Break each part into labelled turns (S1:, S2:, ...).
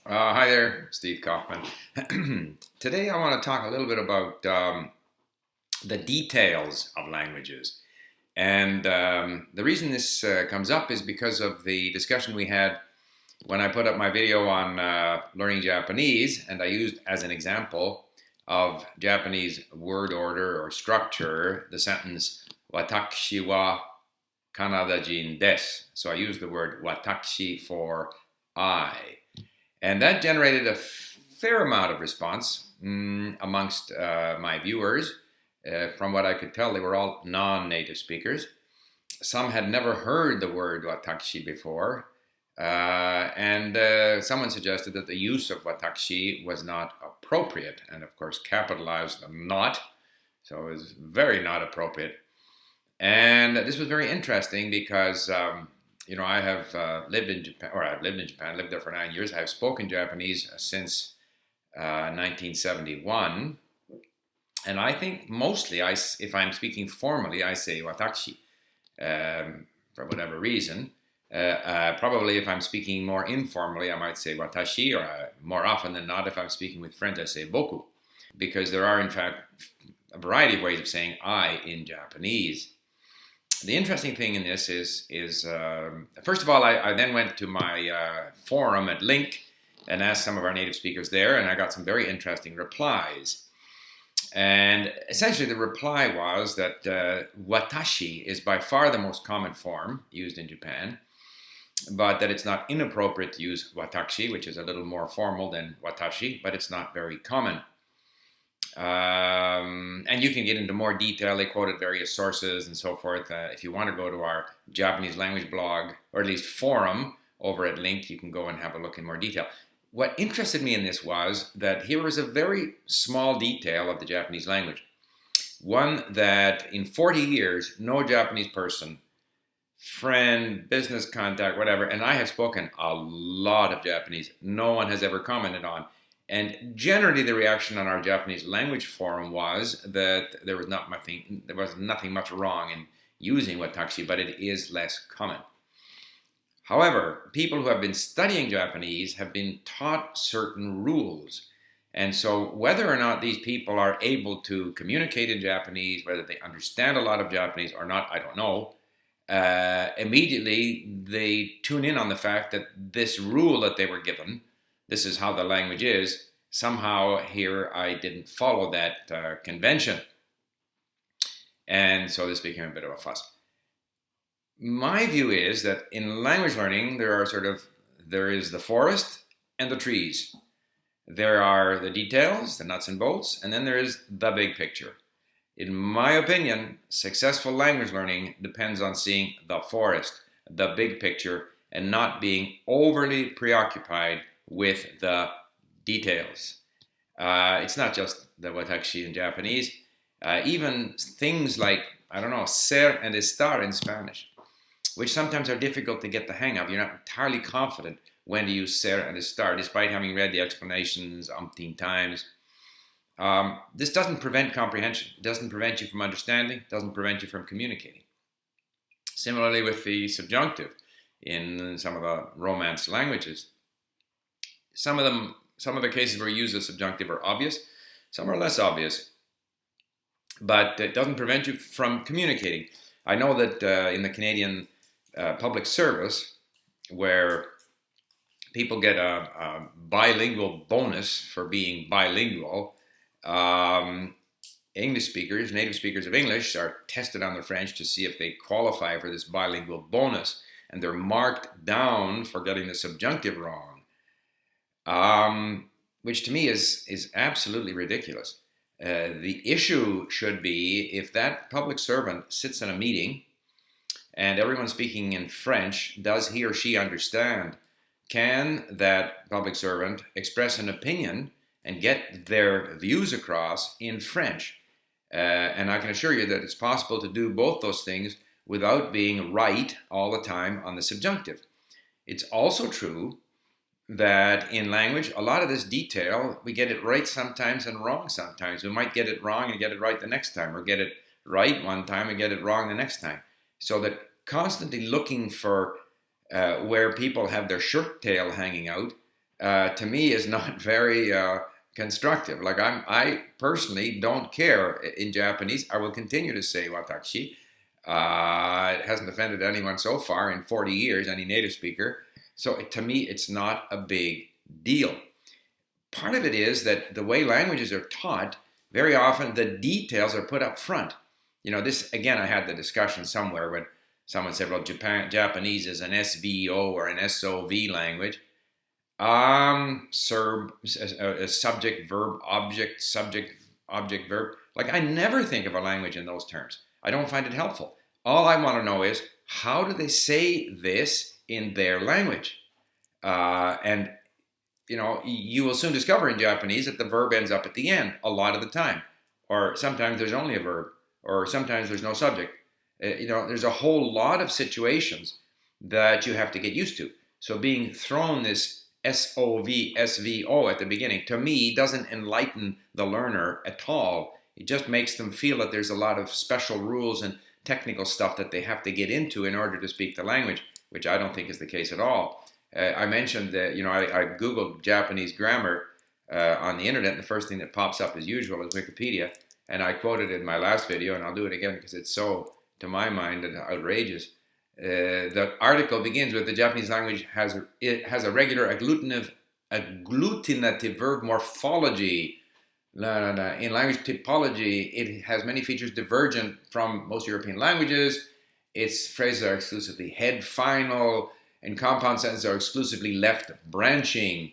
S1: Hi there, Steve Kaufman. Today I want to talk a little bit about the details of languages. And the reason this comes up is because of the discussion we had when I put up my video on learning Japanese, and I used as an example of Japanese word order or structure the sentence "Watashi wa Kanada-jin desu." So I used the word "watashi" for I. And that generated a fair amount of response amongst my viewers. From what I could tell, they were all non-native speakers. Some had never heard the word watashi before. And someone suggested that the use of watashi was not appropriate. And of course, capitalized not. So it was very not appropriate. And this was very interesting because I have lived in Japan, or I've lived in Japan, lived there for 9 years. I've spoken Japanese since 1971. And I think mostly, if I'm speaking formally, I say watashi for whatever reason. Probably if I'm speaking more informally, I might say watashi, or more often than not, if I'm speaking with friends, I say boku. Because there are, in fact, a variety of ways of saying I in Japanese. The interesting thing in this is first of all, I then went to my forum at Link and asked some of our native speakers there, and I got some very interesting replies. And essentially, the reply was that watashi is by far the most common form used in Japan, but that it's not inappropriate to use watashi, which is a little more formal than watashi, but it's not very common. And you can get into more detail. They quoted various sources and so forth. If you want to go to our Japanese language blog, or at least forum over at Link, you can go and have a look in more detail. What interested me in this was that here was a very small detail of the Japanese language. One that in 40 years, no Japanese person, friend, business contact, whatever, and I have spoken a lot of Japanese, no one has ever commented on. And generally, the reaction on our Japanese language forum was that there was nothing much wrong in using watashi, but it is less common. However, people who have been studying Japanese have been taught certain rules. And so whether or not these people are able to communicate in Japanese, whether they understand a lot of Japanese or not, I don't know. Immediately, they tune in on the fact that this rule that they were given, this is how the language is, somehow here I didn't follow that convention. And so this became a bit of a fuss. My view is that in language learning, there is the forest and the trees. There are the details, the nuts and bolts, and then there is the big picture. In my opinion, successful language learning depends on seeing the forest, the big picture, and not being overly preoccupied with the details. It's not just the watashi in Japanese. Even things like, ser and estar in Spanish, which sometimes are difficult to get the hang of. You're not entirely confident when to use ser and estar, despite having read the explanations umpteen times. This doesn't prevent comprehension. It doesn't prevent you from understanding. It doesn't prevent you from communicating. Similarly with the subjunctive in some of the Romance languages. Some of the cases where you use the subjunctive are obvious. Some are less obvious. But it doesn't prevent you from communicating. I know that in the Canadian public service, where people get a bilingual bonus for being bilingual, English speakers, native speakers of English, are tested on their French to see if they qualify for this bilingual bonus, and they're marked down for getting the subjunctive wrong, which to me is absolutely ridiculous. The issue should be if that public servant sits in a meeting and everyone's speaking in French, does he or she understand? Can that public servant express an opinion and get their views across in French? And I can assure you that it's possible to do both those things without being right all the time on the subjunctive. It's also true that in language, a lot of this detail, we get it right sometimes and wrong sometimes. We might get it wrong and get it right the next time, or get it right one time and get it wrong the next time. So that constantly looking for where people have their shirt tail hanging out to me is not very constructive. Like I personally don't care in Japanese. I will continue to say watashi. It hasn't offended anyone so far in 40 years, any native speaker. So to me, it's not a big deal. Part of it is that the way languages are taught, very often the details are put up front. This again, I had the discussion somewhere when someone said, well, Japanese is an SVO or an SOV language. Subject, verb, object, subject, object, verb. Like I never think of a language in those terms. I don't find it helpful. All I want to know is how do they say this in their language? And you will soon discover in Japanese that the verb ends up at the end a lot of the time, or sometimes there's only a verb, or sometimes there's no subject. There's a whole lot of situations that you have to get used to. So being thrown this SOV, SVO at the beginning, to me, doesn't enlighten the learner at all. It just makes them feel that there's a lot of special rules and technical stuff that they have to get into in order to speak the language, which I don't think is the case at all. I mentioned that, I Googled Japanese grammar on the internet, and the first thing that pops up as usual is Wikipedia. And I quoted it in my last video, and I'll do it again because it's so, to my mind, outrageous. The article begins with the Japanese language has a regular agglutinative verb morphology. In language typology, it has many features divergent from most European languages. Its phrases are exclusively head final, and compound sentences are exclusively left branching,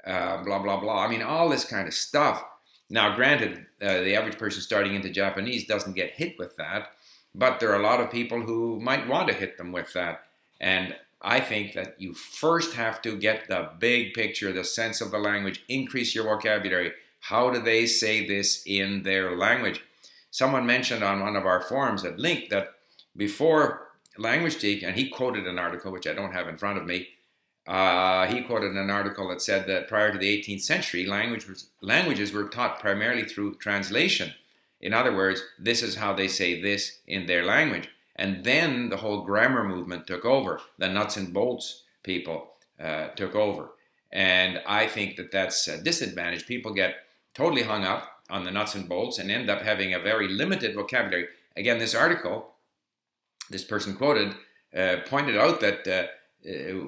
S1: blah, blah, blah. I mean, all this kind of stuff. Now, granted, the average person starting into Japanese doesn't get hit with that, but there are a lot of people who might want to hit them with that. And I think that you first have to get the big picture, the sense of the language, increase your vocabulary. How do they say this in their language? Someone mentioned on one of our forums at Link that before LanguageTeak, and he quoted an article, which I don't have in front of me, he quoted an article that said that prior to the 18th century, languages were taught primarily through translation. In other words, this is how they say this in their language. And then the whole grammar movement took over. The nuts and bolts people took over. And I think that that's a disadvantage. People get totally hung up on the nuts and bolts and end up having a very limited vocabulary. Again, this article, this person quoted, pointed out that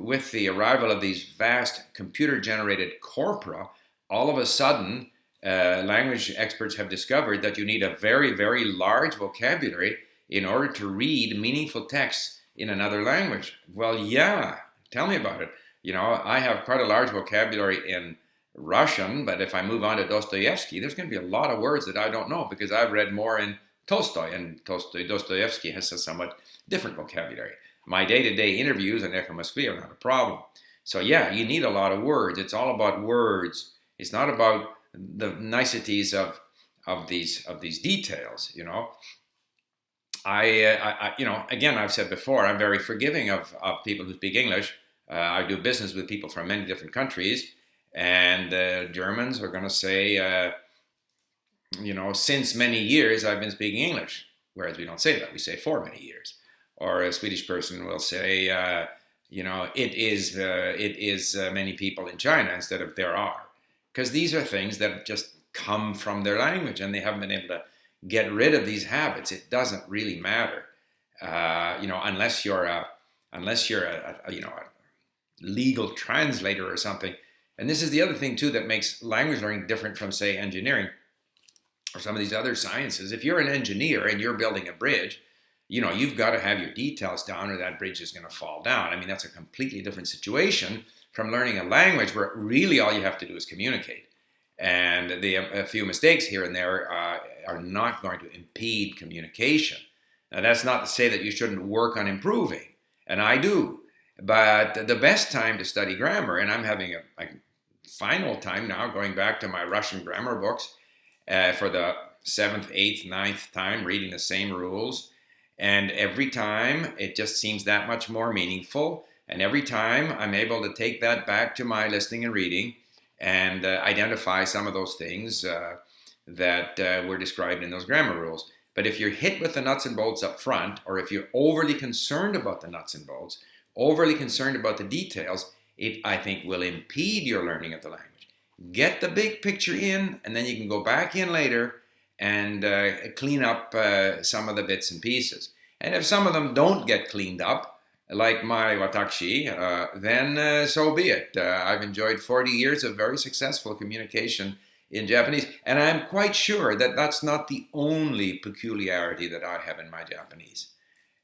S1: with the arrival of these vast computer-generated corpora, all of a sudden, language experts have discovered that you need a very, very large vocabulary in order to read meaningful texts in another language. Well, yeah, tell me about it. I have quite a large vocabulary in Russian, but if I move on to Dostoevsky, there's going to be a lot of words that I don't know because I've read more in Tolstoy, and Dostoevsky has a somewhat different vocabulary. My day-to-day interviews in Echo Moskvy are not a problem. So yeah, you need a lot of words. It's all about words. It's not about the niceties of these details. Again, I've said before, I'm very forgiving of people who speak English. I do business with people from many different countries, and Germans are going to say, since many years I've been speaking English, whereas we don't say that. We say for many years. Or a Swedish person will say, it is many people in China instead of there are. Because these are things that just come from their language, and they haven't been able to get rid of these habits. It doesn't really matter, unless you're a legal translator or something. And this is the other thing too that makes language learning different from, say, engineering or some of these other sciences. If you're an engineer and you're building a bridge, you've got to have your details down or that bridge is going to fall down. I mean, that's a completely different situation from learning a language where really all you have to do is communicate. And a few mistakes here and there are not going to impede communication. Now, that's not to say that you shouldn't work on improving, and I do. But the best time to study grammar, and I'm having a final time now going back to my Russian grammar books for the 7th, 8th, 9th time, reading the same rules. And every time it just seems that much more meaningful. And every time I'm able to take that back to my listening and reading and identify some of those things that were described in those grammar rules. But if you're hit with the nuts and bolts up front, or if you're overly concerned about the nuts and bolts, overly concerned about the details, it, I think, will impede your learning of the language. Get the big picture in, and then you can go back in later and clean up some of the bits and pieces. And if some of them don't get cleaned up, like my watashi, then so be it. I've enjoyed 40 years of very successful communication in Japanese, and I'm quite sure that that's not the only peculiarity that I have in my Japanese.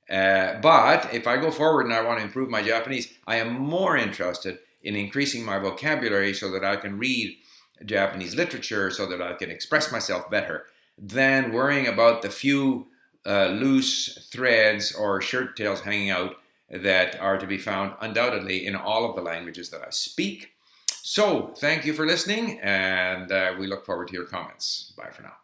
S1: But if I go forward and I want to improve my Japanese, I am more interested in increasing my vocabulary so that I can read Japanese literature, so that I can express myself better, than worrying about the few loose threads or shirt tails hanging out that are to be found undoubtedly in all of the languages that I speak. So, thank you for listening, and we look forward to your comments. Bye for now.